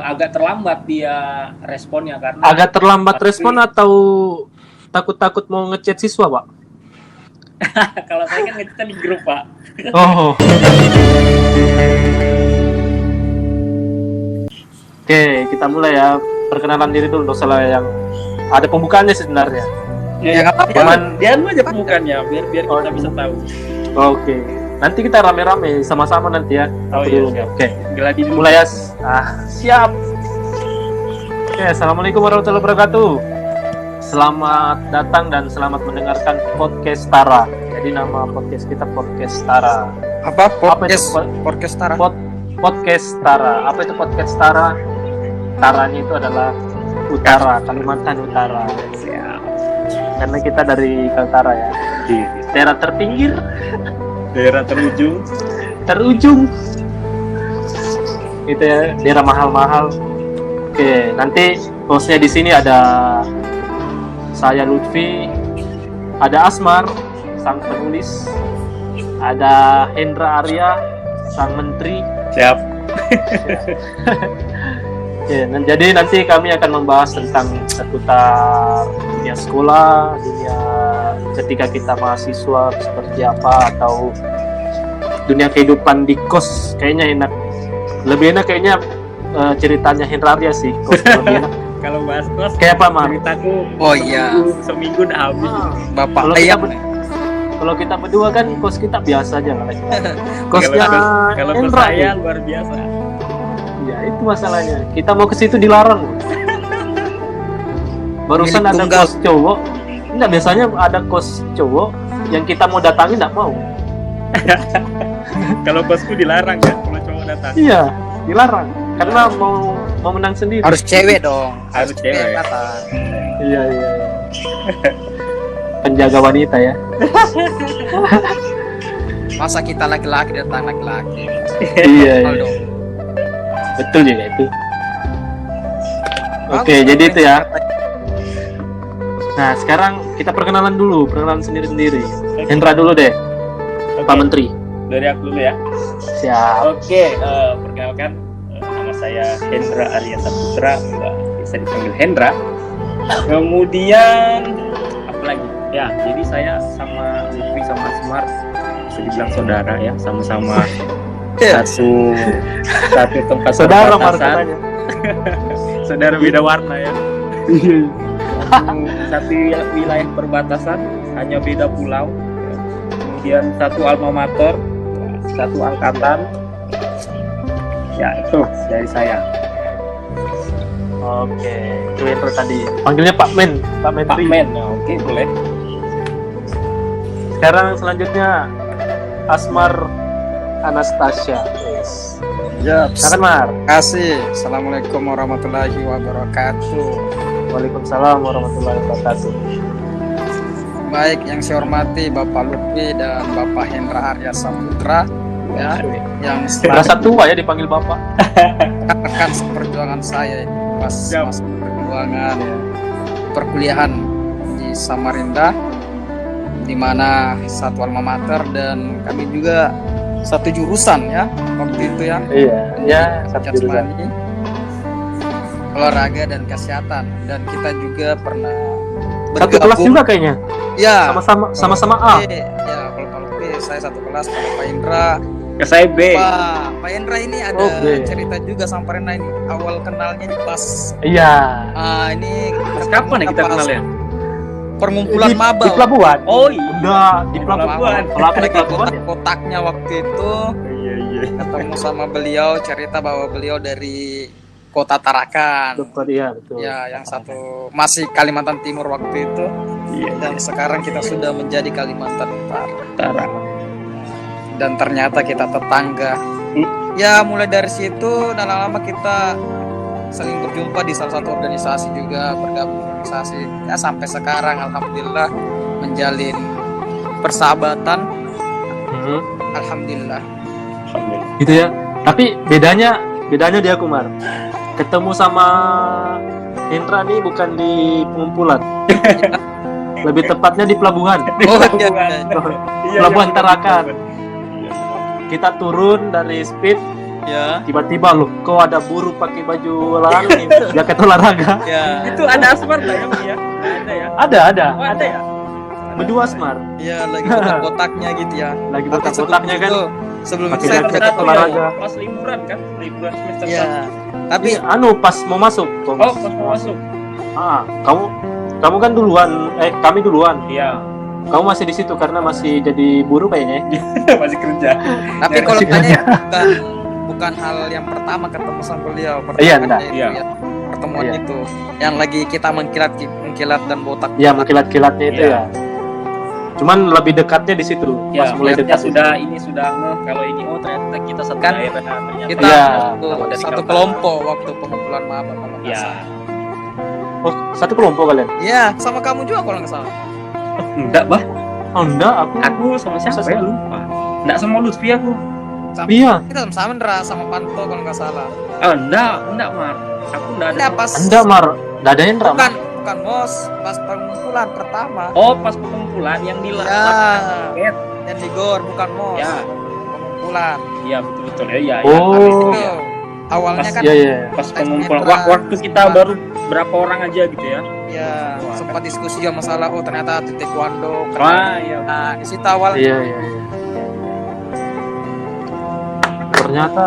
Agak terlambat dia responnya karena Agak terlambat respon atau takut-takut mau ngechat siswa, Pak? kalau saya kan ngechat di grup, Pak. Oh. Oke, kita mulai ya. Perkenalan diri dulu, salah yang ada pembukaannya sebenarnya. Ya nggak apa-apa. Dia aja pembukaannya biar kita bisa tahu. Oke. Nanti kita rame-rame sama-sama nanti ya. Oh Aku iya, dulu. siap. Oke. Geladi dulu. Mulai ya. Siap. Oke, assalamualaikum warahmatullahi wabarakatuh. Selamat datang dan selamat mendengarkan podcast Tara. Jadi nama podcast kita podcast Tara. Apa itu? podcast Tara? Podcast Tara. Apa itu podcast Tara? Taranya itu adalah utara, Kalimantan Utara. Siap. Karena kita dari Kaltara ya. Di daerah terpinggir, Daerah terujung. Itu ya, daerah mahal-mahal. Oke, nanti hostnya di sini ada saya Lutfi, ada Asmar, sang penulis, ada Hendra Arya, sang menteri. Siap. Oke, jadi nanti kami akan membahas tentang seputar dunia sekolah, dunia ketika kita mahasiswa seperti apa, atau dunia kehidupan di kos. Kayaknya enak. Lebih enak kayaknya ceritanya Hendra Arya sih. Kos lebih enak. Kalau bahas kos, Kayak apa, Mar? ceritaku. Oh iya. Seminggu udah habis. Bapak Kalau ayam. Kalau kita berdua kan kos kita biasa aja lah. Kosnya Kalau kos Hendra saya nih. luar biasa. Ya itu masalahnya. Kita mau ke situ dilarang. Barusan Milik ada tunggal. kos cowok. Enggak, biasanya ada kos cowok yang kita mau datangi enggak mau. Kalau kosku dilarang kan kalau cowok datang. Iya, dilarang karena mau menang sendiri. Harus cewek dong. Harus cewek. Datang. Iya. Penjaga wanita ya. Masa kita laki-laki datang laki-laki. Iya. Aldo. Betul juga itu. Oke, Bagus, jadi bagus. itu ya. Nah, sekarang kita perkenalan dulu, perkenalan sendiri-sendiri. Hendra dulu deh, Pak Menteri. Dari aku dulu ya. Siap. Oke, perkenalkan nama saya Hendra Arya Saputra, bisa dipanggil Hendra. Kemudian apa lagi? Ya, jadi saya sama Lutfi sama Asmar bisa dibilang saudara ya, sama-sama satu tempat Saudara perbatasan. marketanya. Saudara beda warna ya. Satu wilayah perbatasan, hanya beda pulau. Kemudian satu alma mater, satu angkatan. Ya itu dari saya. Oke, itu Hendra tadi. Panggilnya Pak Men, Pak Pak Menteri. Men, oke boleh. Sekarang selanjutnya Asmar Anastasia. Yes. Ya, Silakan Mar. terima kasih. Assalamualaikum warahmatullahi wabarakatuh. Waalaikumsalam warahmatullahi wabarakatuh. Baik, yang saya hormati Bapak Lutfi dan Bapak Hendra Arya Saputra ya, yang Berasa tua ya dipanggil Bapak. rekan seperjuangan saya pas Siap. masa perjuangan perkuliahan di Samarinda, di mana satu alma mater dan kami juga satu jurusan ya waktu itu ya. Iya, ya satu jurusan. Jasmani, olahraga dan kesehatan, dan kita juga pernah Satu kelas juga kayaknya. ya Sama-sama A. ya kalau Pak Lutfi saya satu kelas, kalau Pak Indra Ke saya B. Pak Indra ini ada Oke. cerita juga sama Pak Indra ini awal kenalnya di pas Iya. ini Pas kapan ya kita pas kenal ya? perkumpulan Di maba pelabuhan. Oh iya. Udah di Di pelabuhan. pelabuhan. Kalau aku di pelabuhan ya. kotaknya waktu itu Iya. ketemu sama beliau, cerita bahwa beliau dari kota Tarakan. Betul, iya betul. Ya, yang satu masih Kalimantan Timur waktu itu, Iya. dan sekarang kita sudah menjadi Kalimantan Utara. Tara. Dan ternyata kita tetangga. Ya, mulai dari situ dan lama-lama kita saling berjumpa di salah satu organisasi juga, bergabung di organisasi. Ya, sampai sekarang alhamdulillah menjalin persahabatan. Mhm. Alhamdulillah. Gitu ya. Tapi bedanya di aku Mar. Ketemu sama Indra nih bukan di pengumpulan. Lebih tepatnya di pelabuhan. Oh iya. Pelabuhan Tarakan. Kita turun dari speed, Ya. tiba-tiba loh, kok ada buruh pakai baju olahraga, jaket olahraga. Ya. Itu ada asmar nggak ya, Bu, ya? Nggak ada ya? Ada. Oh, ada ya? Berdua Asmar. Iya, lagi kotak-kotaknya gitu ya. Lagi Tapi kotak-kotaknya kan. sebelum Pakai itu saya jaket udah olahraga. Pas liburan kan? Liburan semester Iya. satu. Tapi Pas mau masuk. Oh, pas mau masuk. Kamu kan duluan. Kami duluan. Iya. Kamu masih di situ karena masih jadi buruh kayaknya. Masih kerja. tapi Ya, kalau masih tanya bukan hal yang pertama ketemu sama beliau. Iya, Pertama enggak. itu Iya. ya. Pertemuan Iya. itu yang lagi kita mengkilat dan botak. Ya, mengkilat-kilatnya itu Iya. ya. Cuman lebih dekatnya di situ. Ya, Pas mulai melihatnya dekat sudah ngeh kalau ini ternyata kita satu Kan daerah ternyata. Kita Iya. satu Dari kelompok waktu pengumpulan maba kalau nggak Ya. salah. Oh, satu kelompok kalian? Iya, sama kamu juga kalau nggak salah. Enggak, Bah. Oh, enggak, Aku sama siapa ya lupa. Enggak sama Lutfi aku. Iya. Kita sama-sama Ndra, sama Panto kalau nggak salah. Oh, enggak, Mar. Aku enggak ada. Enggak pas. Enggak, Mar. Enggak ada Indra. Bukan Bos, pas pengumpulan pertama. Oh, pas pengumpulan yang di Ya, Paket. yang di Gor bukan Mos. Ya. Pengumpulan. Iya, betul. Ya. Oh. Itu ya. Awalnya Pas- kan Iya. Pas Tes pengumpulan netral. waktu kita baru berapa orang aja gitu ya. ya sempat diskusi juga masalah ternyata di taekwondo keren. Wah, iya. Nah, di situ awal Iya. Ternyata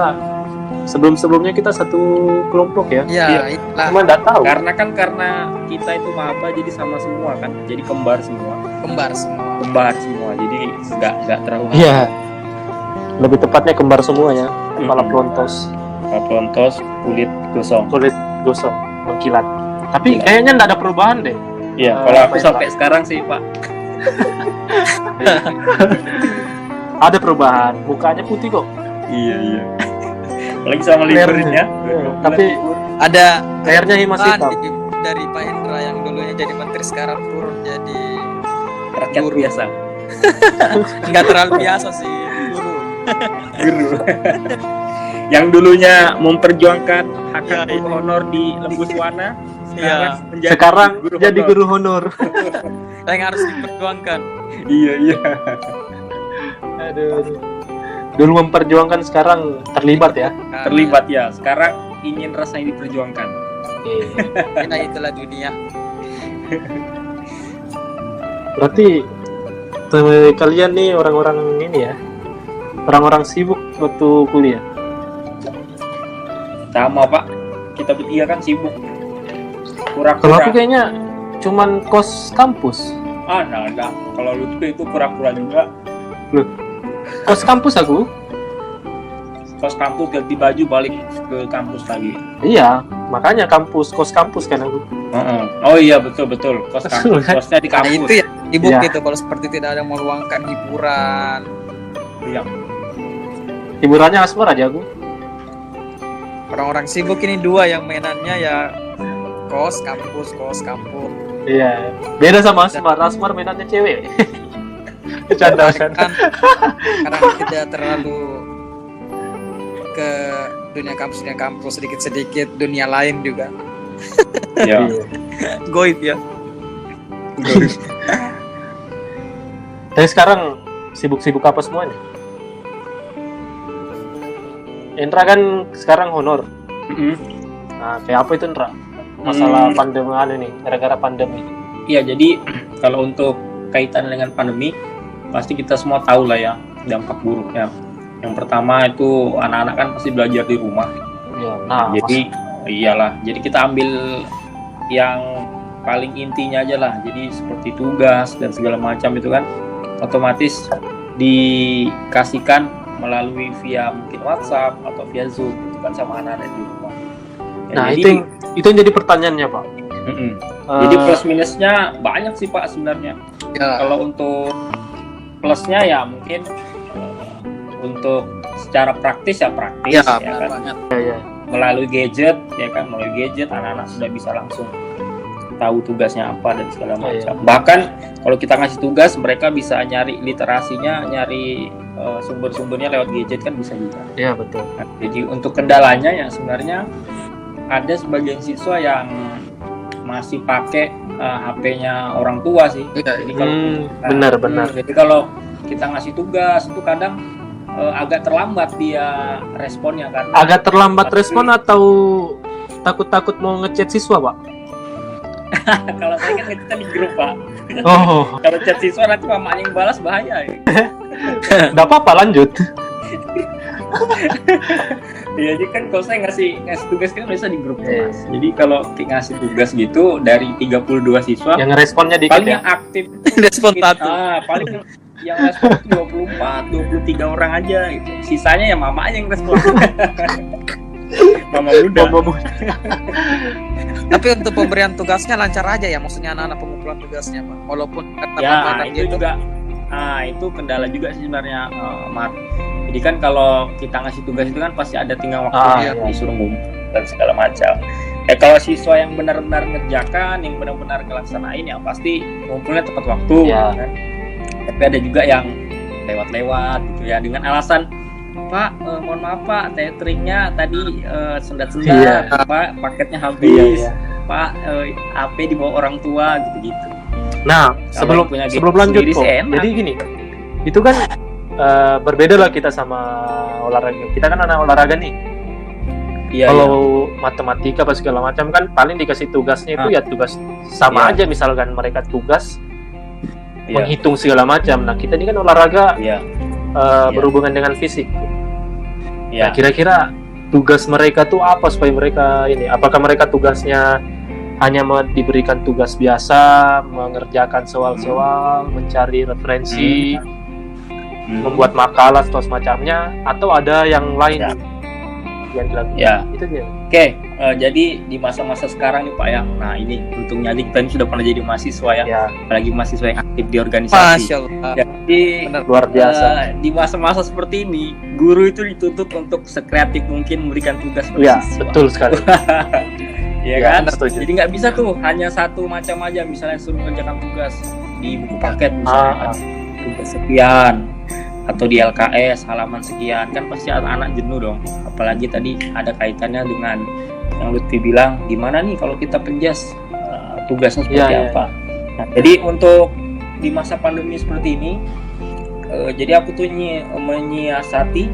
sebelum-sebelumnya kita satu kelompok ya. ya Iya. itulah Cuma enggak tahu. Karena kita itu maba jadi sama semua kan. Jadi kembar semua. kembar semua. Jadi enggak terlalu Iya. Lebih tepatnya kembar semua ya. Kepala Mm-mm. pelontos, Pelontos, kulit gosong. kulit gosong, mengkilat. Tapi Iya. kayaknya enggak ada perubahan deh. Iya, Ah, kalau aku apa ya, sampai sekarang sih, Pak. Ada perubahan. Mukanya putih kok. Iya. Lagi sama liburnya. Tapi Ada airnya masih kan hitam. dari Pak Indra yang dulunya jadi menteri sekarang turun jadi rakyat Guru. biasa. nggak terlalu biasa sih guru. Guru. Yang dulunya memperjuangkan hak Iya, guru honor di Lembus Wana, Iya. Sekarang jadi honor. guru honor. Yang harus diperjuangkan. Iya. Aduh. Dulu memperjuangkan, sekarang terlibat ya. Terlibat ya. Sekarang ingin rasanya diperjuangkan. Nah, itulah dunia. Berarti kalian nih orang-orang ini ya, orang-orang sibuk waktu kuliah. Sama, Pak. Kita bertiga kan sibuk. Kalau aku Pura-pura. kayaknya cuman kos kampus. Nah. Kalau Lutfi itu pura-pura juga. Kos kampus aku. Kos kampus ganti baju balik ke kampus lagi. Iya, makanya kos kampus kan aku. Oh iya, betul. Kos kampus. Kosnya di Nah, kampus. itu ya sibuk Iya. gitu kalau seperti tidak ada meluangkan hiburan. Iya. Hiburannya Asmar aja aku. Orang-orang sibuk ini dua yang mainannya ya kos kampus. Iya. Beda sama Asmar. Asmar mainannya cewek. Bercanda. Kan karena tidak terlalu ke dunia kampus sedikit dunia lain juga Iya. goib ya. Tapi sekarang sibuk-sibuk apa semuanya? Indra kan sekarang honor. Mm-mm. Nah, kayak apa itu Indra? Masalah pandemi nih, gara-gara pandemi. Iya, jadi kalau untuk kaitan dengan pandemi, pasti kita semua tahu lah ya dampak buruknya. Yang pertama itu anak-anak kan pasti belajar di rumah. Iya. Nah, Jadi iyalah, jadi kita ambil yang paling intinya aja lah. Jadi seperti tugas dan segala macam itu kan otomatis dikasihkan melalui via mungkin WhatsApp atau via Zoom itu kan sama anak-anak di rumah. Ya, nah jadi, itu yang jadi pertanyaannya Pak. mm-mm. Jadi plus minusnya banyak sih Pak sebenarnya. Ya, Kalau untuk plusnya ya mungkin untuk secara praktis ya praktis ya, ya kan. banget. Ya. Melalui gadget ya kan, melalui gadget anak-anak sudah bisa langsung tahu tugasnya apa dan segala macam. Bahkan kalau kita ngasih tugas mereka bisa nyari literasinya, nyari sumber-sumbernya lewat gadget kan bisa juga. Iya betul. Nah, jadi untuk kendalanya ya sebenarnya ada sebagian siswa yang masih pakai HP-nya orang tua sih. Jadi kalau Benar. jadi kalau kita ngasih tugas itu kadang agak terlambat dia responnya kan. Agak terlambat respon atau takut-takut mau ngechat siswa, Pak? Kalau saya kan ngechatnya di grup, Pak. Oh, Kalau chat siswa nanti mamanya yang balas bahaya. Ya. enggak apa-apa, lanjut. Iya, jadi kan kalau saya ngasih tugas kan biasa di grup kelas. Jadi kalau ngasih tugas gitu dari 32 siswa, Yang responnya dikit paling ya. yang aktif Respon satu. paling yang respon 24, 23 orang aja gitu. Sisanya ya mamanya yang respon. Mama muda. Tapi untuk pemberian tugasnya lancar aja ya, maksudnya anak-anak pengumpulan tugasnya, Pak. Walaupun Ya, itu juga itu kendala juga sih sebenarnya, Mat. Jadi kan kalau kita ngasih tugas itu kan pasti ada tinggal waktunya disuruh ngumpul dan segala macam. Kalau siswa yang benar-benar ngerjakan, yang benar-benar ngelaksanain, yang pasti ngumpulnya tepat waktu. Ya. Kan? Tapi ada juga yang lewat-lewat gitu ya dengan alasan, Pak, mohon maaf Pak, tetheringnya tadi sendat-sendat, Pak, paketnya habis, Pak, HP dibawa orang tua gitu-gitu. Nah, sebelum lanjut kok. Jadi gini, itu kan berbeda lah kita sama olahraga. Kita kan anak olahraga nih. Iya, Kalau matematika apa segala macam kan paling dikasih tugasnya itu ya tugas sama aja, misalkan mereka tugas menghitung segala macam. Nah, kita ini kan olahraga berhubungan dengan fisik. Nah, kira-kira tugas mereka tuh apa supaya mereka ini? Apakah mereka tugasnya hanya diberikan tugas biasa, mengerjakan soal-soal, mencari referensi, membuat makalah atau semacamnya, atau ada yang lain yang dilakukan? Itu dia. Oke, jadi di masa-masa sekarang nih Pak ya, nah ini untungnya nih kita ini sudah pernah jadi mahasiswa ya, apalagi mahasiswa yang aktif di organisasi. Masya Allah. Jadi luar biasa. Di masa-masa seperti ini, guru itu dituntut untuk sekreatif mungkin memberikan tugas pada Ya, siswa. betul sekali. Ya kan? Setuju. Jadi nggak bisa tuh hanya satu macam aja, misalnya suruh kerjakan tugas di buku paket misalnya tugas sekian, atau di LKS halaman sekian, kan pasti anak-anak jenuh dong. Apalagi tadi ada kaitannya dengan yang Lutfi bilang, gimana nih kalau kita penjas tugasnya seperti apa. Nah, jadi untuk di masa pandemi seperti ini, jadi aku tuh menyiasati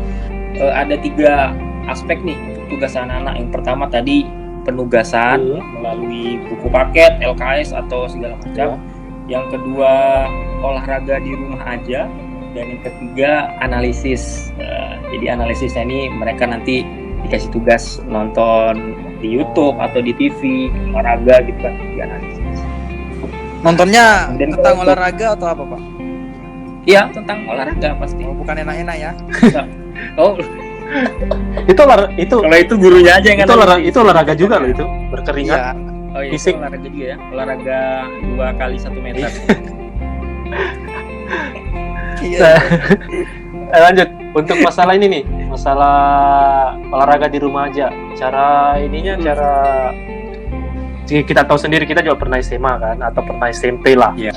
ada 3 aspek nih untuk tugas anak-anak. Yang pertama tadi penugasan melalui buku paket, LKS atau segala macam. Yang kedua olahraga di rumah aja. Dan yang ketiga analisis. Jadi analisisnya ini mereka nanti dikasih tugas nonton di YouTube atau di TV olahraga gitu kan, dianalisis. Nontonnya tentang olahraga atau apa, Pak? Iya, tentang olahraga pasti. Oh, bukan enak-enak ya. Oh, itu kalau itu gurunya aja yang itu olahraga juga loh, itu berkeringat. Iya. Oh iya, fisik. itu olahraga juga ya. Olahraga 2 kali 1 meter. Lanjut untuk masalah ini nih, masalah olahraga di rumah aja. Cara kita tahu sendiri, kita juga pernah SMA kan, atau pernah SMP lah. Iya.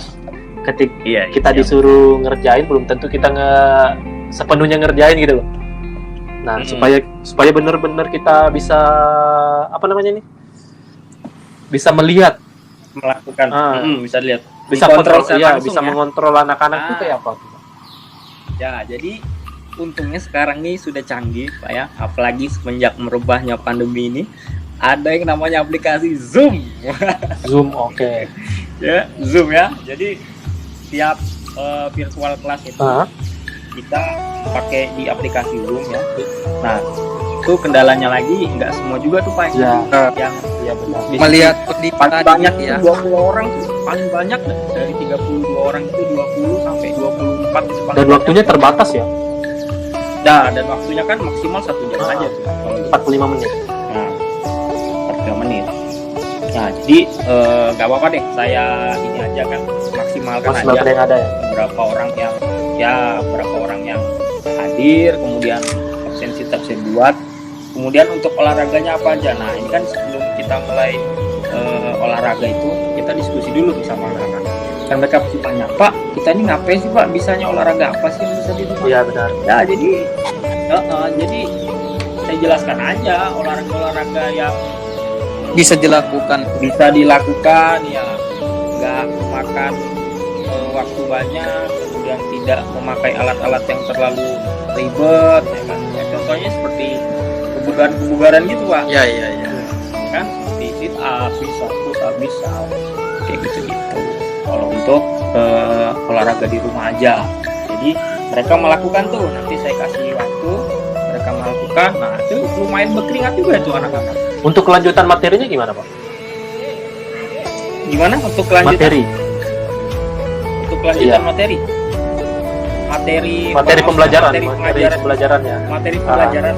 Ketika kita disuruh ngerjain, belum tentu kita sepenuhnya ngerjain gitu loh. Nah, supaya benar-benar kita bisa bisa melihat, melakukan, bisa lihat, bisa kontrol, bisa mengontrol anak-anak itu kayak apa? Ya, jadi untungnya sekarang nih sudah canggih Pak ya, apalagi semenjak merubahnya pandemi ini, ada yang namanya aplikasi Zoom. Zoom, oke. Ya, Zoom ya. Jadi tiap virtual class itu kita pakai di aplikasi Zoom ya. Nah, itu kendalanya lagi nggak semua juga tuh Pak yang benar. Melihat paling banyak ya. 20 orang tuh paling banyak dari 32 orang itu 20 sampai 24 itu paling. Dan waktunya terbatas ya. Nah, dan waktunya kan maksimal 1 jam aja tuh. 45 menit. Nah, 45 menit. Nah, jadi nggak apa-apa deh, saya ini aja kan maksimalkan aja yang ada ya. berapa orang yang hadir, kemudian absensi saya buat. Kemudian untuk olahraganya apa aja. Nah, ini kan sebelum kita mulai olahraga itu kita diskusi dulu tuh sama anak-anak. Kan mereka pasti tanya, Pak, kita ini ngapain sih Pak? Bisanya olahraga apa sih yang bisa di rumah? Iya benar. Ya jadi saya jelaskan aja olahraga yang bisa dilakukan. bisa dilakukan ya, nggak memakan waktu banyak, kemudian tidak memakai alat-alat yang terlalu ribet ya kan. Ya, contohnya seperti kebugaran gitu Pak, Ya, ya, ya. kan seperti sit up bisa, push up bisa, kayak gitu-gitu. Kalau untuk olahraga di rumah aja, jadi mereka melakukan tuh, nanti saya kasih waktu mereka melakukan. Nah itu lumayan berkeringat juga itu anak-anak. Untuk kelanjutan materinya gimana Pak? Gimana untuk kelanjutan Materi Iya. materi materi pembelajaran, materi materi pembelajarannya. materi pembelajaran.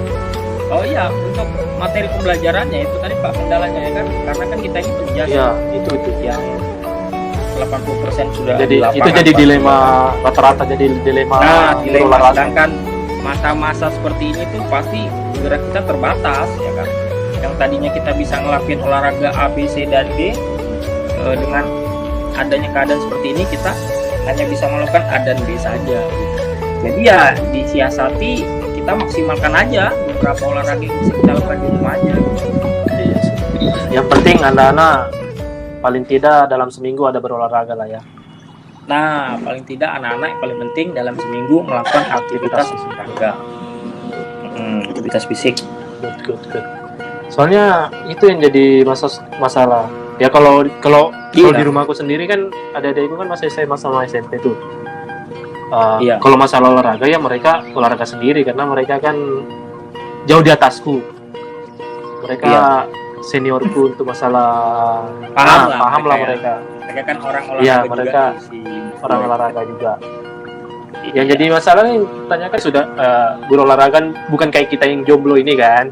Oh iya, untuk materi pembelajarannya itu tadi Pak kendalanya ya kan, karena kan kita ini kerja Iya, itu. yang 80% sudah Jadi di lapangan, itu jadi Pak. dilema rata-rata, jadi dilema dilema. olahraga. Sedangkan masa-masa seperti ini tuh pasti gerak kita terbatas ya kan. Yang tadinya kita bisa ngelakuin olahraga A, B, C dan D, dengan adanya keadaan seperti ini kita hanya bisa melakukan A dan B saja. Jadi ya disiasati, kita maksimalkan aja beberapa olahraga yang bisa kita lakukan di rumah aja. Iya sih. Yang penting anak-anak paling tidak dalam seminggu ada berolahraga lah ya. Nah, paling tidak anak-anak yang paling penting dalam seminggu melakukan aktivitas olahraga, aktivitas fisik. Good. Soalnya itu yang jadi masalah. Ya kalau Iya. di rumahku sendiri kan ada adikku kan masih SMA sama SMP tuh. Iya. Kalau masalah olahraga ya mereka olahraga sendiri karena mereka kan jauh di atasku. Mereka Iya. seniorku untuk masalah Paham lah mereka. Mereka kan orang olahraga Iya, juga mereka tuh, orang olahraga juga. Yang jadi masalah nih tanyakan sudah guru olahraga bukan kayak kita yang jomblo ini kan.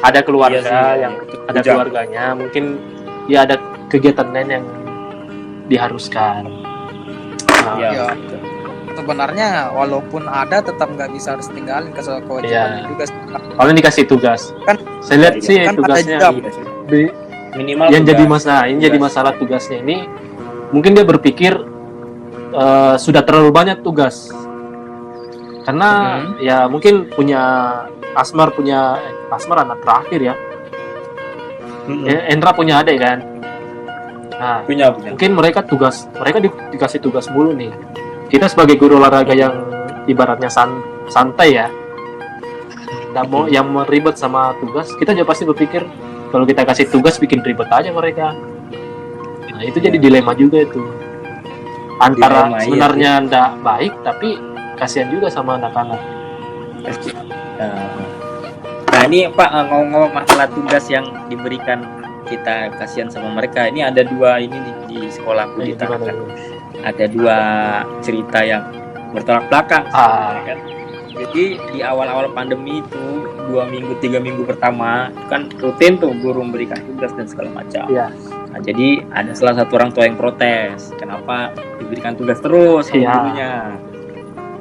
Ada keluarga Iya sih, yang itu ada bujang. keluarganya, mungkin ya ada kegiatan lain yang diharuskan. Nah, Iya. Ya. Sebenarnya walaupun ada tetap nggak bisa harus tinggalin kewajiban Iya. juga. Paling dikasih tugas. Kan- Saya lihat Iya, sih kan ada tugasnya jam. di- Minimal yang tugas. jadi masalah ini jadi masalah tugasnya ini mungkin dia berpikir sudah terlalu banyak tugas karena ya mungkin punya Asmar anak terakhir ya. Endra punya adik kan. Nah, punya. mungkin mereka dikasih tugas mulu nih. Kita sebagai guru olahraga yang ibaratnya santai ya, nggak mau yang meribet sama tugas, kita juga pasti berpikir kalau kita kasih tugas bikin ribet aja mereka. Nah itu jadi dilema juga itu. Antara Dilema, iya sebenarnya nggak baik tapi kasihan juga sama anak-anak. Nah ini Pak, ngomong-ngomong masalah tugas yang diberikan, kita kasihan sama mereka. Ini ada dua ini di sekolahku di Gimana Tarakan. ini? Ada dua cerita yang bertolak belakang. Ah. Kan? Jadi di awal-awal pandemi itu 2-3 minggu pertama kan rutin tuh guru memberikan tugas dan segala macam. Iya. Nah, jadi ada salah satu orang tua yang protes, kenapa diberikan tugas terus sama Iya. gurunya.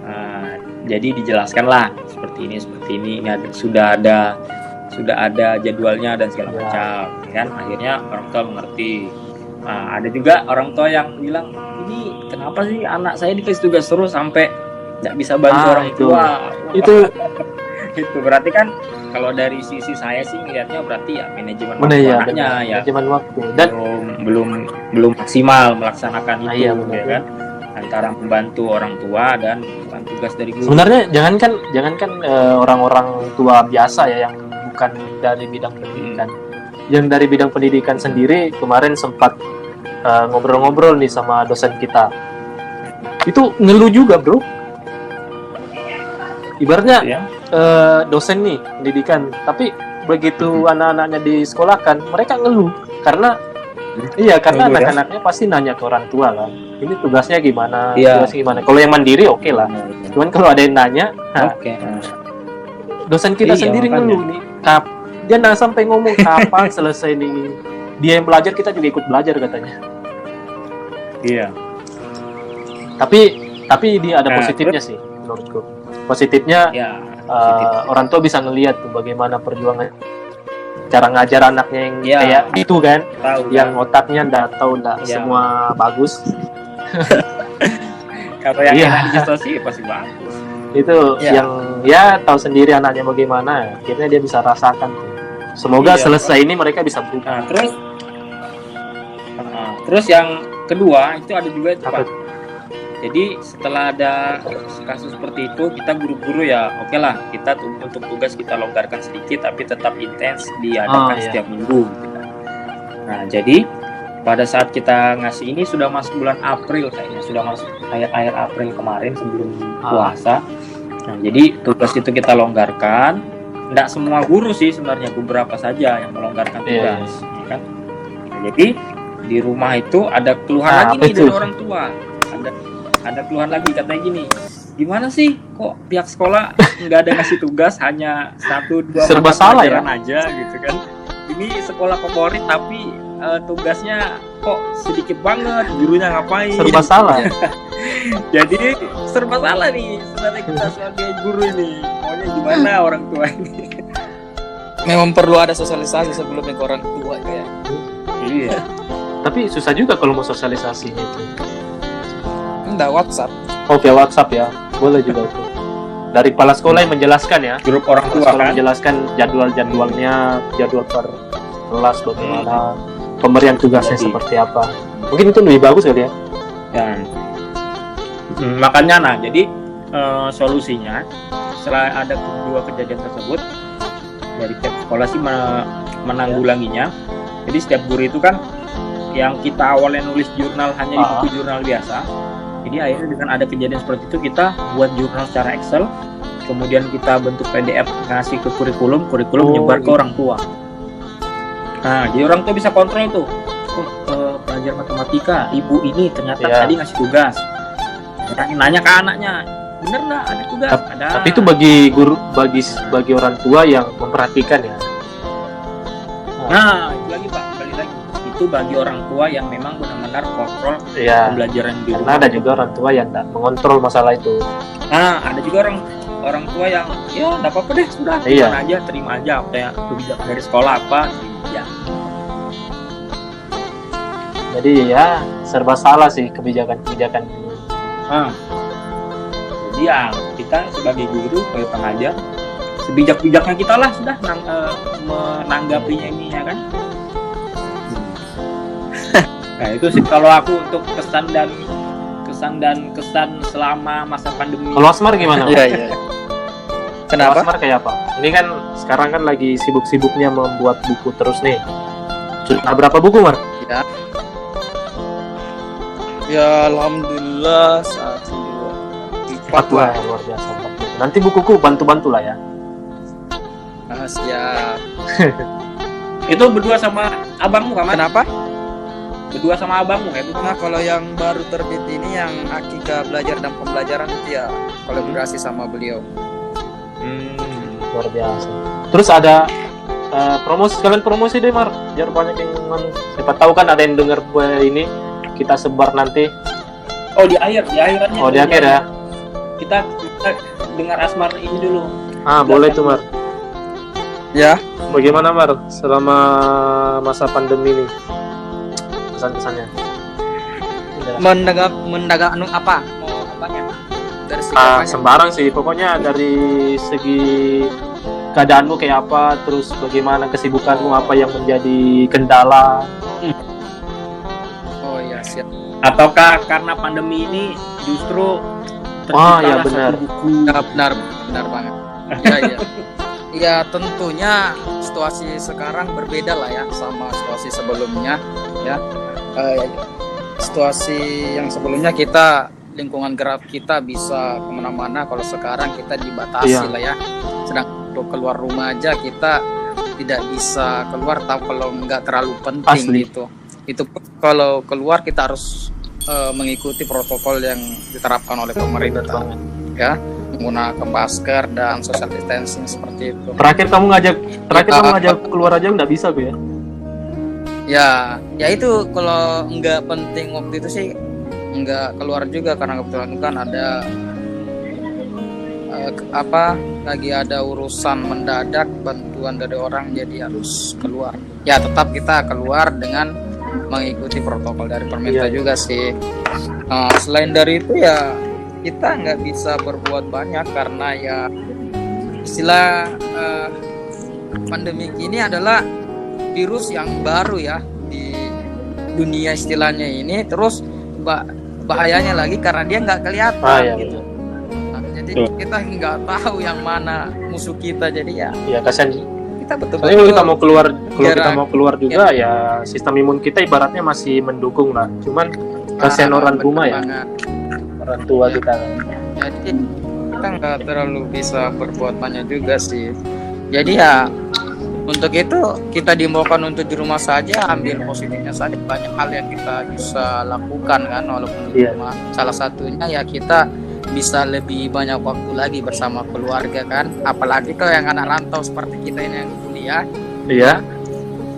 Nah, jadi dijelaskanlah seperti ini sudah ada jadwalnya dan segala Iya. macam, kan? Akhirnya orang tua mengerti. Nah, ada juga orang tua yang bilang, ini kenapa sih anak saya dikasih tugas terus sampai nggak bisa bantu orang itu. tua? Itu Itu berarti kan kalau dari sisi saya sih melihatnya berarti ya manajemen benar waktu ya, anaknya ya manajemen waktu dan belum maksimal melaksanakan itu, iya, ya benar. kan, antara membantu orang tua dan bukan tugas dari guru. sebenarnya jangankan orang-orang tua biasa ya yang bukan dari bidang pendidikan, yang dari bidang pendidikan sendiri kemarin sempat ngobrol-ngobrol nih sama dosen kita, itu ngeluh juga bro. Ibaratnya ya. dosen nih pendidikan, tapi begitu anak-anaknya disekolahkan mereka ngeluh karena karena Ngeluh, ya? anak-anaknya pasti nanya ke orang tua kan, ini tugasnya gimana, Iya. tugasnya gimana. Kalau yang mandiri oke lah, cuman kalau ada yang nanya, Oke. dosen kita Iya, sendiri makanya. ngeluh nih, dia nggak sampai ngomong kapan selesai nih, dia yang belajar kita juga ikut belajar katanya. Iya. Tapi dia ada Nah, positifnya sih menurutku. Positifnya Ya. orang tua bisa ngelihat tuh bagaimana perjuangan cara ngajar anaknya yang Ya. kayak itu kan, Tahu yang otaknya nggak Ya. semua bagus. kalau yang Iya. enak distorsi pasti bagus. Itu Ya. yang ya tahu sendiri anaknya bagaimana, akhirnya dia bisa rasakan tuh. Semoga Iya. selesai ini mereka bisa berubah. Nah, terus yang kedua itu ada juga itu Apa Pak. Jadi setelah ada kasus seperti itu, kita guru-guru ya oke lah, kita untuk tugas kita longgarkan sedikit tapi tetap intens diadakan iya. setiap minggu gitu kan. Nah, jadi pada saat kita ngasih ini sudah masuk bulan April kayaknya, sudah masuk akhir April kemarin sebelum puasa. Nah, jadi tugas itu kita longgarkan. Nggak semua guru sih sebenarnya, beberapa saja yang melonggarkan tugas, ya kan? Nah, jadi di rumah itu ada keluhan lagi nih dari orang tua. Ada keluhan lagi katanya gini, gimana sih kok pihak sekolah nggak ada ngasih tugas, hanya 1-2 Serba mata salah ya? pelajaran aja gitu kan? Ini sekolah favorit tapi tugasnya kok sedikit banget, gurunya ngapain? Serba salah. Jadi serba salah nih sebenarnya kita sebagai guru ini. Maunya gimana orang tua ini? Memang perlu ada sosialisasi sebelumnya ke orang tua kayak. Iya. Tapi susah juga kalau mau sosialisasinya itu. Enggak WhatsApp. Oke, WhatsApp ya. Boleh juga itu. Dari kepala sekolah yang menjelaskan ya. Grup orang Kepala tua sekolah kan. menjelaskan jadwal-jadwalnya, jadwal per kelas bagaimana, pemberian tugasnya Jadi. seperti apa. Mungkin itu lebih bagus kali ya. Dan makanya nah jadi solusinya setelah ada kedua kejadian tersebut dari pihak sekolah sih menanggulanginya. Jadi setiap guru itu kan yang kita awalnya nulis jurnal hanya di buku jurnal biasa. Jadi akhirnya dengan ada kejadian seperti itu kita buat jurnal secara Excel, kemudian kita bentuk PDF ngasih ke kurikulum nyebar ke orang tua. Nah, jadi orang tua bisa kontrol tuh. Pelajar matematika, ibu ini ternyata tadi ngasih tugas. Nanya ke anaknya, bener nggak ada tugas? Ada. Tapi itu bagi guru, bagi orang tua yang memperhatikan ya. Nah, itu lagi Pak, kembali lagi. Itu bagi orang tua yang memang benar-benar kontrol pembelajaran di rumah. Karena ada juga orang tua yang tidak mengontrol masalah itu. Nah, ada juga orang tua yang ya nggak apa-apa deh, sudah terima aja kayak kebijakan dari sekolah apa, ya. Jadi ya serba salah sih kebijakan-kebijakan. Jadi ya kita sebagai guru, sebagai pengajar, sebijak-bijaknya kita lah sudah menanggapinya ini ya kan. Nah itu sih kalau aku untuk kesan selama masa pandemi. Kalau Asmar gimana? Iya. Kenapa? Asmar kayak apa? Ini kan sekarang kan lagi sibuk-sibuknya membuat buku terus nih. Sudah berapa buku, Mar? Ya alhamdulillah 1, 2, 4 lah. Luar biasa. 4 buku. Nanti bukuku bantu-bantu lah ya. Siap. Itu berdua sama abangmu kan? Kenapa? Berdua sama abangmu ya? Nah kalau yang baru terbit ini yang Akika Belajar dan Pembelajaran itu ya kolaborasi sama beliau. Luar biasa. Terus ada promosi deh Mar, biar banyak yang siapa tahu kan ada yang dengar ini kita sebar nanti. Oh di akhirannya. Oh di akhir ya. Kita dengar Asmar ini dulu. Boleh tuh Mar. Ya. Bagaimana Mar selama masa pandemi ini? Kesan-kesannya. Mendagang apa? Mau apanya? Dari segi apanya? Sembarang sih, pokoknya dari segi keadaanmu kayak apa, terus bagaimana kesibukanmu, apa yang menjadi kendala. Oh iya siap. Ataukah karena pandemi ini justru ya benar. satu buku. Benar banget. Iya. Ya tentunya situasi sekarang berbeda lah ya sama situasi sebelumnya ya. Situasi yang sebelumnya kita lingkungan gerak kita bisa kemana-mana, kalau sekarang kita dibatasi lah ya. Sedang untuk keluar rumah aja kita tidak bisa keluar kalau nggak terlalu penting. Asli. Gitu. Itu kalau keluar kita harus mengikuti protokol yang diterapkan oleh pemerintah ya, menggunakan masker dan social distancing seperti itu. Terakhir kamu ngajak keluar aja nggak bisa gue ya. Ya itu kalau nggak penting waktu itu sih nggak keluar juga, karena kebetulan kan ada lagi ada urusan mendadak, bantuan dari orang, jadi harus keluar. Ya tetap kita keluar dengan mengikuti protokol dari pemerintah juga sih. Selain dari itu ya kita nggak bisa berbuat banyak karena ya istilah pandemi ini adalah virus yang baru ya di dunia istilahnya ini. Terus bahayanya lagi karena dia nggak kelihatan iya, gitu. Nah, jadi Betul. kita nggak tahu yang mana musuh kita. Jadi ya Iya, kasihan. kita Soalnya betul-betul kalau kita mau keluar, kalau kita jarak. mau keluar juga ya sistem imun kita ibaratnya masih mendukung lah. Cuman kasihan orang bener rumah ya, banget. orang tua Ya. kita. Jadi kita nggak terlalu bisa berbuat banyak juga sih. Jadi ya untuk itu kita diimbaukan untuk di rumah saja, ambil positifnya saja. Banyak hal yang kita bisa lakukan kan walaupun di Iya. rumah. Salah satunya ya kita bisa lebih banyak waktu lagi bersama keluarga kan. Apalagi kalau yang anak rantau seperti kita ini yang kuliah, Iya.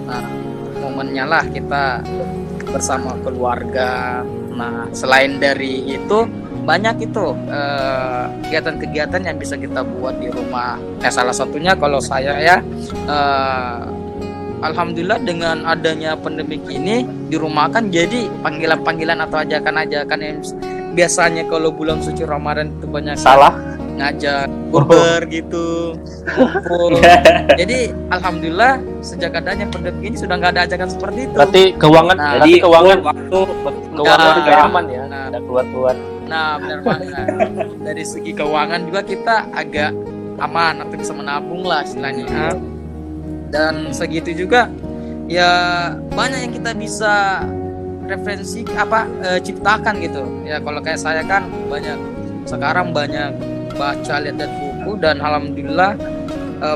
nah, momennya lah kita bersama keluarga. Nah, selain dari itu banyak itu kegiatan-kegiatan yang bisa kita buat di rumah. Salah satunya kalau saya ya, alhamdulillah dengan adanya pandemi ini di rumah kan jadi panggilan-panggilan atau ajakan-ajakan yang biasanya kalau bulan suci Ramadan itu banyak Salah. ngajak burger gitu, kumpul. Jadi alhamdulillah sejak adanya pandemi ini sudah nggak ada ajakan seperti itu. Berarti keuangan, Nah, berarti Jadi keuangan, waktu keuangan juga Nah, aman ya, nah. ada keluar-keluar. Nah, benar banget. Dari segi keuangan juga kita agak aman atau bisa menabung lah istilahnya. Dan segitu juga ya banyak yang kita bisa referensi ciptakan gitu. Ya kalau kayak saya kan sekarang banyak baca, lihat dan buku, dan alhamdulillah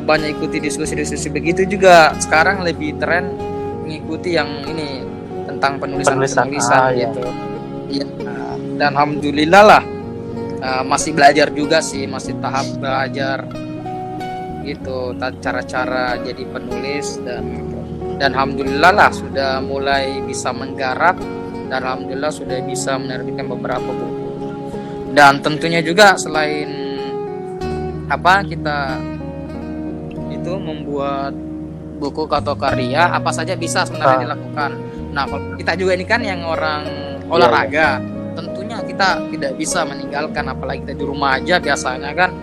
banyak ikuti diskusi-diskusi begitu juga. Sekarang lebih tren mengikuti yang ini tentang penulisan Iya. gitu. Iya. Dan alhamdulillah lah masih belajar juga sih, masih tahap belajar gitu cara-cara jadi penulis, dan alhamdulillah lah sudah mulai bisa menggarap, dan alhamdulillah sudah bisa menerbitkan beberapa buku. Dan tentunya juga selain kita itu membuat buku atau karya, apa saja bisa sebenarnya dilakukan. Nah, kalau kita juga ini kan yang orang olahraga, tentunya kita tidak bisa meninggalkan, apalagi kita di rumah aja biasanya kan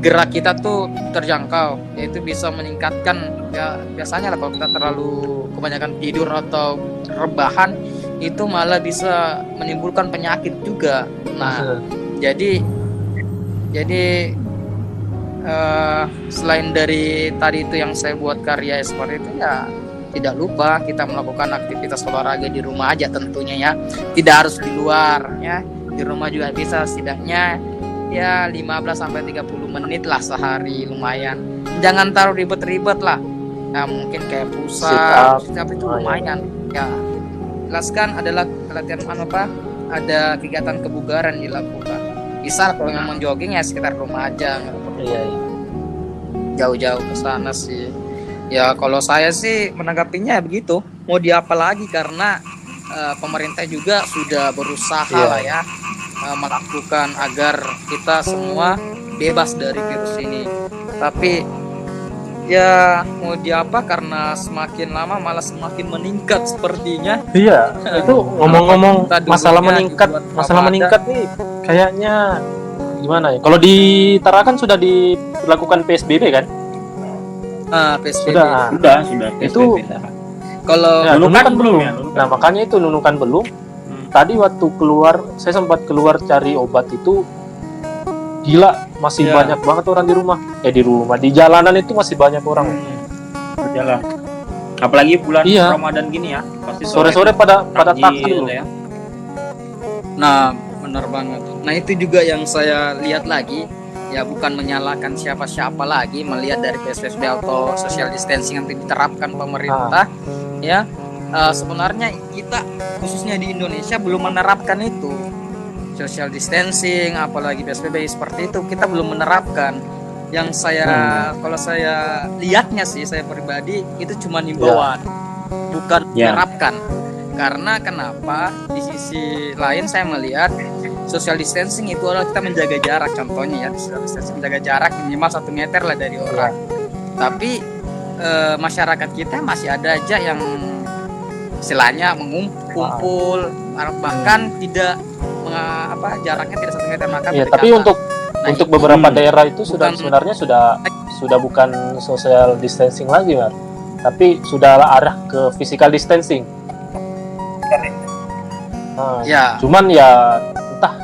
gerak kita tuh terjangkau, yaitu bisa meningkatkan ya. Biasanya lah kalau kita terlalu kebanyakan tidur atau rebahan itu malah bisa menimbulkan penyakit juga. Nah, jadi selain dari tadi itu yang saya buat karya seperti itu ya, tidak lupa kita melakukan aktivitas olahraga di rumah aja tentunya ya. Tidak harus di luar ya. Di rumah juga bisa setidaknya ya 15-30 menit lah sehari, lumayan. Jangan taruh ribet-ribet lah. Nah, mungkin kayak push-up itu lumayan. Ya. Jelaskan adalah latihan ada kegiatan kebugaran dilakukan. Bisa kalau yang mau jogging ya sekitar rumah aja. Iya. Jauh-jauh ke sana sih. Ya kalau saya sih menanggapinya begitu. Mau diapa lagi, karena pemerintah juga sudah berusaha lah ya melakukan agar kita semua bebas dari virus ini. Tapi ya mau diapa, karena semakin lama malah semakin meningkat sepertinya. Iya, itu ngomong-ngomong Kita masalah dulunya meningkat, dibuat masalah Ramadan. meningkat nih kayaknya gimana ya? Kalau di Tarakan sudah dilakukan PSBB kan? PSBB. Sudah. Itu Kalau Ya, Nunukan Nunukan belum ya? Nunukan. Nah, makanya itu Nunukan belum. Tadi waktu keluar, saya sempat keluar cari obat itu, gila, masih Ya. banyak banget orang di rumah. Di jalanan itu masih banyak orang. berjalan. Apalagi bulan Iya. Ramadan gini ya, pasti Sore-sore pada takjil takjil. ya. Nah, benar banget. Nah, itu juga yang saya lihat lagi. Ya, bukan menyalahkan siapa-siapa lagi, melihat dari PSBB atau social distancing yang diterapkan pemerintah. Ya, sebenarnya kita khususnya di Indonesia belum menerapkan itu. Social distancing, apalagi PSBB seperti itu, kita belum menerapkan. Yang kalau saya lihatnya sih, saya pribadi itu cuma himbauan, bukan menerapkan. Karena kenapa? Di sisi lain saya melihat social distancing itu adalah kita menjaga jarak. Contohnya ya, social distancing menjaga jarak minimal 1 meter lah dari orang. Tapi masyarakat kita masih ada aja yang istilahnya mengumpul, bahkan tidak jaraknya tidak 1 meter, maka Ya, berdekatan. tapi untuk Untuk itu beberapa daerah itu sudah bukan- sebenarnya sudah bukan social distancing lagi, Mar. Tapi sudah arah ke physical distancing. Nah, ya cuman ya entah,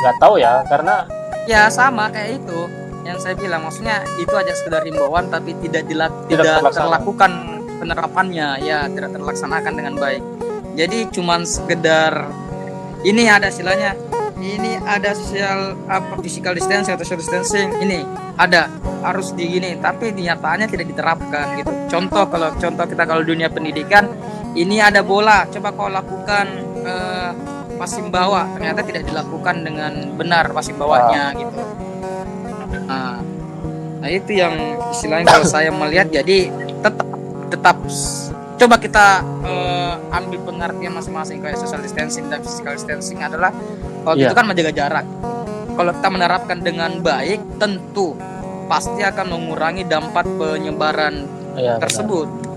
nggak tahu ya, karena ya sama kayak itu yang saya bilang, maksudnya itu aja sekedar himbauan tapi tidak terlaksana. terlakukan penerapannya, ya tidak terlaksanakan dengan baik. Jadi cuman sekedar ini ada istilahnya, ini ada physical distancing atau social distancing, ini ada harus digini, tapi nyataannya tidak diterapkan gitu. Contoh kita kalau dunia pendidikan, ini ada bola, coba kau lakukan pasimbawa, ternyata tidak dilakukan dengan benar pasimbawanya gitu. Nah itu yang istilahnya kalau saya melihat, jadi tetap coba kita ambil pengertian masing-masing. Kayak social distancing dan physical distancing adalah kalau itu kan menjaga jarak. Kalau kita menerapkan dengan baik, tentu pasti akan mengurangi dampak penyebaran tersebut.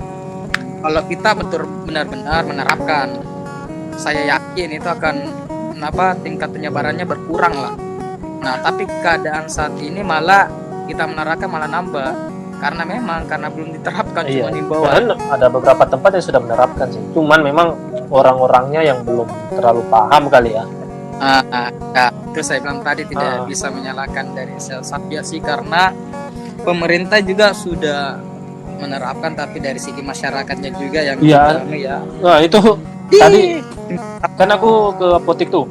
Kalau kita benar-benar menerapkan, saya yakin itu akan tingkat penyebarannya berkurang lah. Nah tapi keadaan saat ini malah kita menerapkan malah nambah, karena belum diterapkan, cuma himbauan. Ada beberapa tempat yang sudah menerapkan sih, cuman memang orang-orangnya yang belum terlalu paham kali ya. Ya, itu saya bilang tadi tidak bisa menyalahkan dari Satgas sih, karena pemerintah juga sudah menerapkan, tapi dari segi masyarakatnya juga yang ya. Nah itu tadi kan aku ke apotek tuh,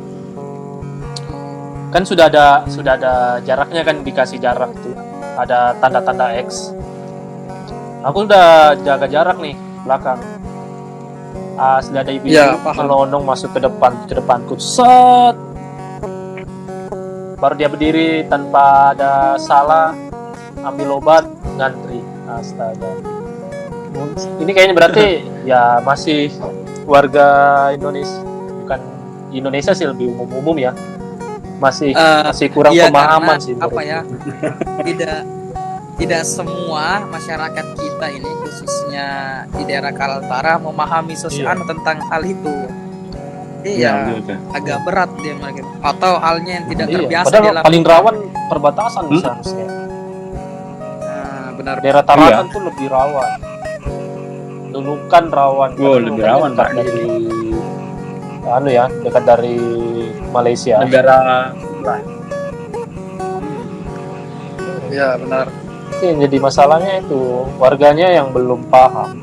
kan sudah ada jaraknya, kan dikasih jarak tuh, ada tanda-tanda X. Aku udah jaga jarak nih belakang. Asli ada ibu melonong masuk ke depanku, set. Baru dia berdiri tanpa ada salah, ambil obat, ngantri. Astaga. Ini kayaknya berarti ya masih warga Indonesia, bukan Indonesia sih, lebih umum ya. Masih kurang pemahaman sih. Tidak semua masyarakat kita ini, khususnya di daerah Kaltara, memahami tentang hal itu. Jadi agak berat dia mereka, atau halnya yang tidak terbiasa. Padahal paling rawan perbatasan seharusnya. Benar. Daerah Tarakan tuh lebih rawan. Nunukan rawan. Lebih rawan Pak dari dekat dari Malaysia. Negara Ya benar. Yang jadi masalahnya itu warganya yang belum paham.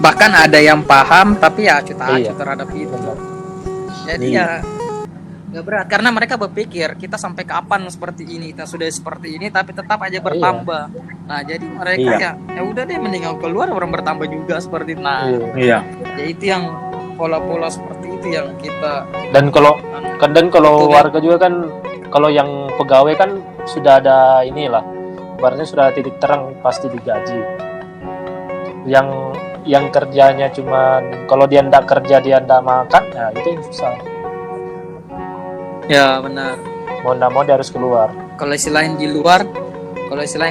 Bahkan ada yang paham tapi ya acuh terhadap itu. Jadi ya nggak berat, karena mereka berpikir kita sampai kapan seperti ini, kita sudah seperti ini tapi tetap aja bertambah. Nah jadi mereka ya udah deh, mendingan keluar, orang bertambah juga seperti itu. Nah ya itu yang pola-pola seperti itu yang kita. Dan kalau warga juga kan, kalau yang pegawai kan sudah ada inilah, ibaratnya sudah ada titik terang, pasti digaji. Yang kerjanya cuman kalau dia ndak kerja, dia ndak makan, ya itu yang susah. Ya benar. Mau ndak mau dia harus keluar. Kalau istilahnya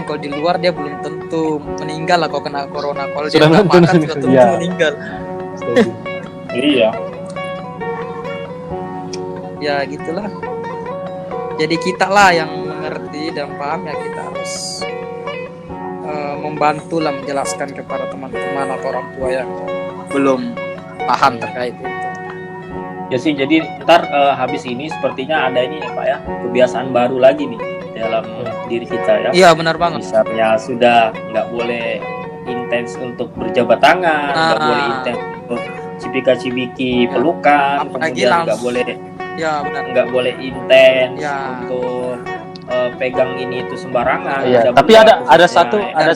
kalau di luar dia belum tentu meninggal lah kalau kena corona. Kalau dia nggak makan juga tentu meninggal. Iya. Ya gitulah. Jadi kita lah yang mengerti dan paham, ya kita harus membantu lah, menjelaskan kepada teman-teman atau orang tua yang belum paham terkait itu. Ya sih, jadi ntar habis ini sepertinya ada ini ya Pak ya, kebiasaan baru lagi nih dalam diri kita ya. Iya benar banget. Misalnya sudah nggak boleh intens untuk berjabat tangan, nggak boleh intens untuk cipika-cipiki pelukan, kemudian nggak boleh nggak boleh intens untuk pegang ini itu sembarangan. Iya. Tapi ada satu ya,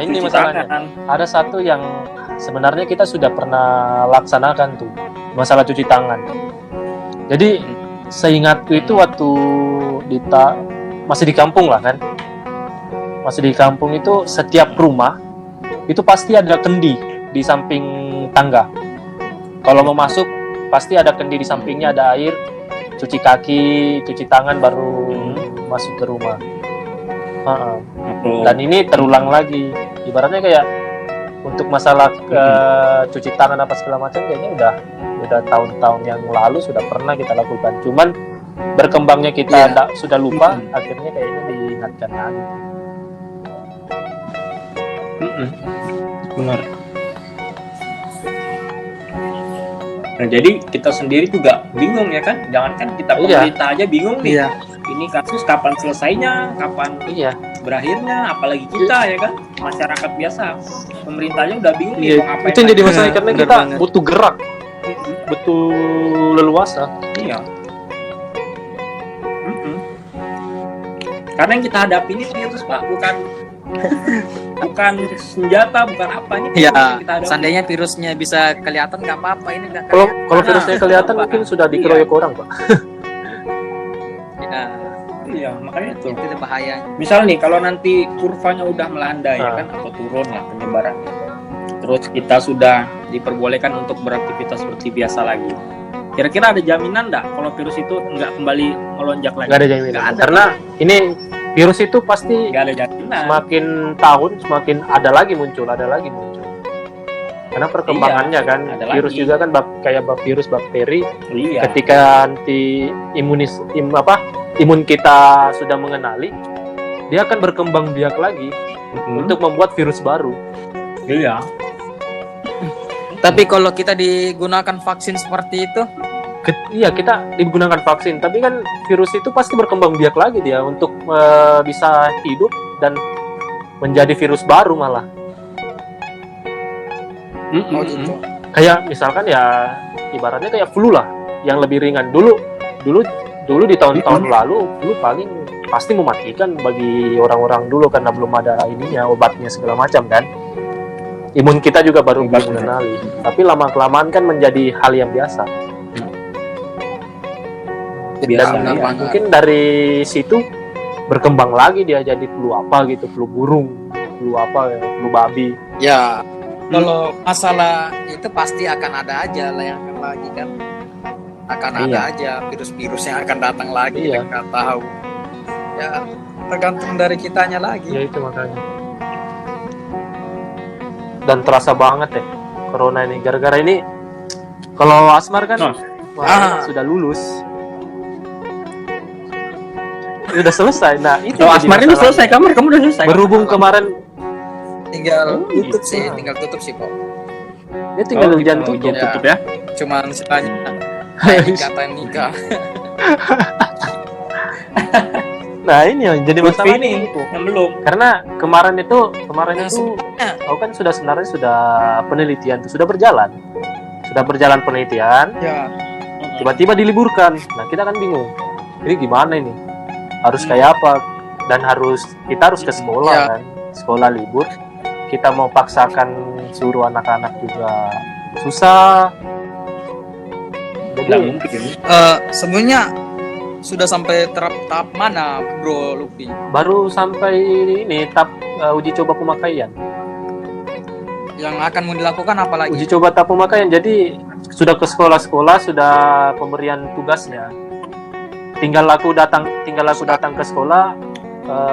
ini masalahnya. Ada satu yang sebenarnya kita sudah pernah laksanakan tuh, masalah cuci tangan. Jadi seingatku itu waktu masih di kampung lah kan, masih di kampung itu setiap rumah itu pasti ada kendi di samping tangga. Kalau mau masuk pasti ada kendi di sampingnya, ada air, cuci kaki, cuci tangan baru masuk ke rumah. Dan ini terulang lagi, ibaratnya kayak Untuk masalah cuci tangan apa segala macam kayaknya udah tahun-tahun yang lalu sudah pernah kita lakukan. Cuman berkembangnya kita sudah lupa, akhirnya kayaknya diingatkan lagi. Benar. Nah, jadi kita sendiri juga bingung ya kan? Jangankan kita pemerintah aja bingung nih. Iya. Ini kasus kapan selesainya, kapan berakhirnya, apalagi kita ya kan, masyarakat biasa. Pemerintahnya udah bingung nih mau ngapain. Itu yang jadi masalah karena Bener kita banget. butuh gerak, butuh leluasa. Iya. Karena yang kita hadapi ini virus Pak, bukan senjata, bukan apa ini. Iya, yang kita hadapi. seandainya virusnya bisa kelihatan nggak apa-apa, ini nggak Kalau kelihatan. virusnya kelihatan mungkin sudah dikeroyok orang, Pak. Ya, Iya, makanya itu. itu bahaya. Misal nih kalau nanti kurvanya udah melandai ya kan, atau turun lah penyebarannya, terus kita sudah diperbolehkan untuk beraktivitas seperti biasa lagi, kira-kira ada jaminan nggak kalau virus itu nggak kembali melonjak lagi? Nggak ada jaminan. Nggak ada. Karena ini virus itu pasti Nggak ada jaminan. semakin tahun semakin ada lagi muncul. Karena perkembangannya kan, ada virus lagi. juga kan kayak virus bakteri. Iya. Ketika imun kita sudah mengenali, dia akan berkembang biak lagi untuk membuat virus baru. Iya. Tapi kalau kita digunakan vaksin seperti itu, Iya, kita digunakan vaksin, tapi kan virus itu pasti berkembang biak lagi dia untuk bisa hidup dan menjadi virus baru malah. oh gitu. Kayak misalkan ya ibaratnya kayak flu lah, yang lebih ringan. Dulu di tahun-tahun lalu flu paling pasti mematikan bagi orang-orang dulu karena belum ada ininya, obatnya segala macam kan. Imun kita juga baru mengenali. Tapi lama-kelamaan kan menjadi hal yang biasa. Biasa, Dan iya. mungkin dari situ berkembang lagi dia jadi flu apa gitu, flu burung, flu apa ya, flu babi. Ya, kalau masalah itu pasti akan ada aja lah yang akan lagi kan. Akan Iya. ada aja virus-virus yang akan datang lagi, Iya. kita nggak tahu. Ya, tergantung dari kitanya lagi. Ya itu makanya. Dan terasa banget ya corona ini. Gara-gara ini, kalau Asmar kan sudah lulus. Udah selesai. Nah, itu Oh, jadi Asmar ini masalah. selesai, kamu udah selesai. Berhubung kemarin Tinggal tutup gitu. sih, tinggal tutup sih kok. dia tinggal ujian tutup. ujian Ya. tutup ya. Cuman istilahnya ikatan nikah. Nah, ini yang jadi masalah ini yang belum. karena kemarin itu Nah, sebenarnya aku kan sebenarnya sudah penelitian tuh sudah berjalan penelitian, ya tiba-tiba diliburkan. Nah, kita kan bingung ini gimana ini, harus kayak apa, dan kita harus ke sekolah Ya. kan, sekolah libur, kita mau paksakan suruh anak-anak juga susah. Nggak Jadi mungkin. sebenarnya sudah sampai tahap mana, Bro Luffy? baru sampai ini tahap uji coba pemakaian. Yang akan mau dilakukan apa lagi? Uji coba tahap pemakaian, jadi sudah ke sekolah-sekolah, sudah pemberian tugasnya. Tinggal aku datang ke sekolah,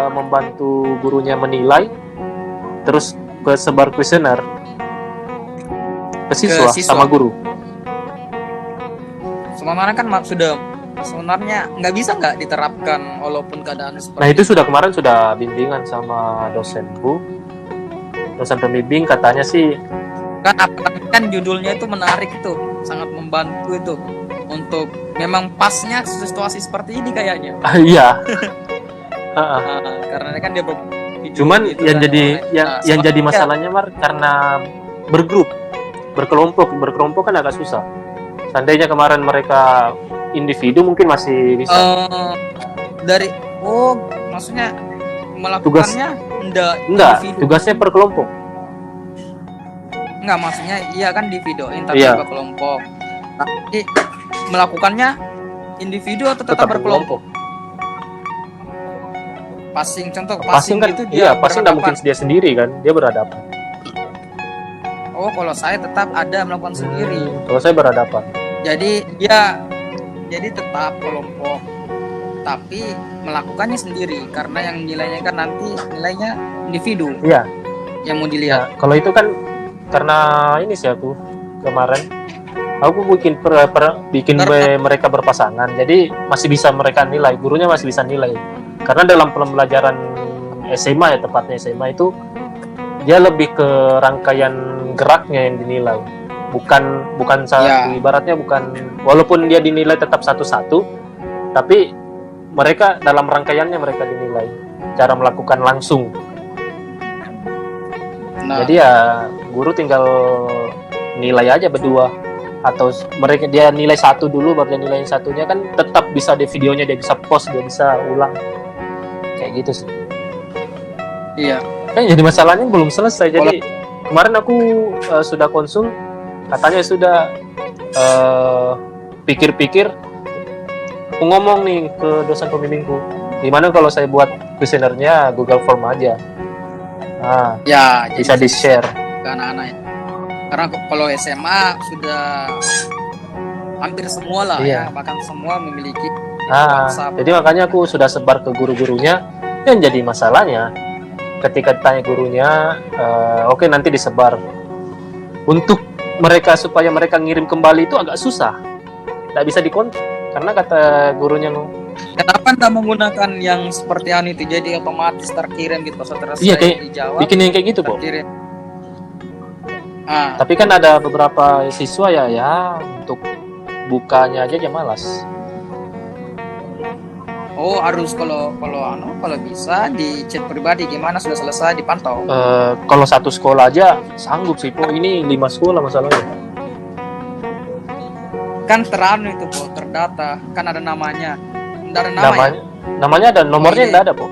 membantu gurunya menilai, terus sebar kuesioner ke siswa siswa. sama guru. Sebenarnya kan sebenarnya nggak bisa nggak diterapkan walaupun keadaan seperti Nah, itu bimbingan sama dosenku, dosen pembimbing, katanya sih kan kan judulnya itu menarik itu, sangat membantu itu untuk memang pasnya situasi seperti ini kayaknya. iya. Karena kan dia Cuman gitu yang kan, jadi online. yang jadi sebenarnya- masalahnya karena berkelompok kan agak susah. Seandainya kemarin mereka individu mungkin masih bisa. Dari maksudnya melakukannya enggak individu. Tugasnya per kelompok. Enggak, maksudnya iya kan divideoin tapi Iya. berkelompok. Tapi melakukannya individu atau tetap berkelompok? Passing Passing kan, itu iya, passing nggak mungkin berhadapan. dia sendiri kan, dia berhadapan. Oh, kalau saya tetap ada melakukan sendiri. Kalau saya berhadapan. Jadi tetap kelompok tapi melakukannya sendiri karena yang nilainya kan nanti nilainya individu Iya. yang mau dilihat. Nah, kalau itu kan karena ini sih aku kemarin aku bikin mereka berpasangan, jadi masih bisa mereka nilai, gurunya masih bisa nilai, karena dalam pembelajaran SMA ya, tepatnya SMA itu dia lebih ke rangkaian geraknya yang dinilai, bukan satu, ibaratnya bukan, walaupun dia dinilai tetap satu-satu, tapi mereka dalam rangkaiannya mereka dinilai cara melakukan langsung. Jadi ya guru tinggal nilai aja berdua, atau mereka dia nilai satu dulu baru dia nilai yang satunya, kan tetap bisa di videonya, dia bisa post, dia bisa ulang kayak gitu sih. Iya. Kan jadi masalahnya belum selesai. Jadi kemarin aku sudah konsul, katanya sudah pikir-pikir, aku ngomong nih ke dosen pembimbingku, gimana kalau saya buat kuesionernya Google Form aja. Nah, Ya, bisa jadi di-share ke anak-anak ya. Karena kalau SMA sudah hampir semua lah Iya. ya, bahkan semua memiliki WhatsApp. Jadi makanya aku sudah sebar ke guru-gurunya. Yang jadi masalahnya ketika ditanya gurunya, oke, nanti disebar. Untuk mereka, supaya mereka ngirim kembali itu agak susah, nggak bisa dikontak, karena kata gurunya, Kenapa Anda menggunakan yang seperti itu, jadi otomatis terkirim gitu, selesai iya, kayak dijawab bikin yang kayak gitu, Bo. terkirim. Tapi kan ada beberapa siswa ya untuk bukanya aja malas. Oh, harus kalau bisa di chat pribadi, gimana sudah selesai dipantau. Kalau satu sekolah aja sanggup sih, Po. Ini 5 sekolah masalahnya. Kan itu, Po, terdata, kan ada namanya. Ada nama namanya ada, nomornya enggak ada, Po.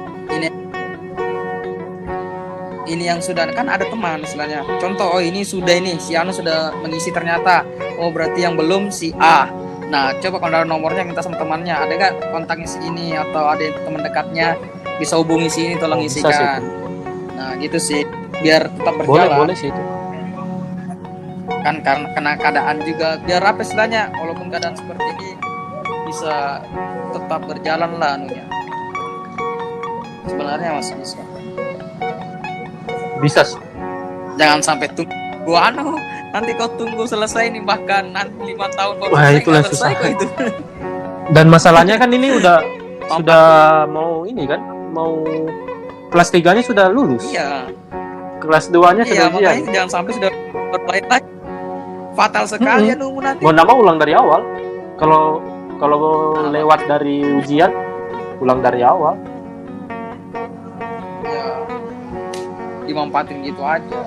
Ini yang sudah, kan ada teman istilahnya. Contoh, oh ini sudah, ini si Anu sudah mengisi ternyata. Oh, berarti yang belum si A. Nah, coba kalau ada nomornya minta sama temannya, ada nggak kontaknya si ini, atau ada teman dekatnya bisa hubungi si ini, tolong isikan. Nah, gitu sih, biar tetap berjalan. Boleh sih itu. Kan karena keadaan juga, biar apa istilahnya, walaupun keadaan seperti ini bisa tetap berjalan lah anunya. Sebenarnya masih bisa sih. Jangan sampai tunggu nanti kau tunggu selesai nih, bahkan nanti 5 tahun baru Wah, itulah susah itu. Dan masalahnya kan ini sudah mau ini kan, mau kelas 3-nya sudah lulus. Iya. Kelas 2-nya sudah ujian. Makanya jangan sampai sudah berlain lagi. Fatal sekali ya nunggu nanti. Mau nama ulang dari awal. Kalau lewat dari ujian, ulang dari awal. Ya, dimanfaatin gitu aja.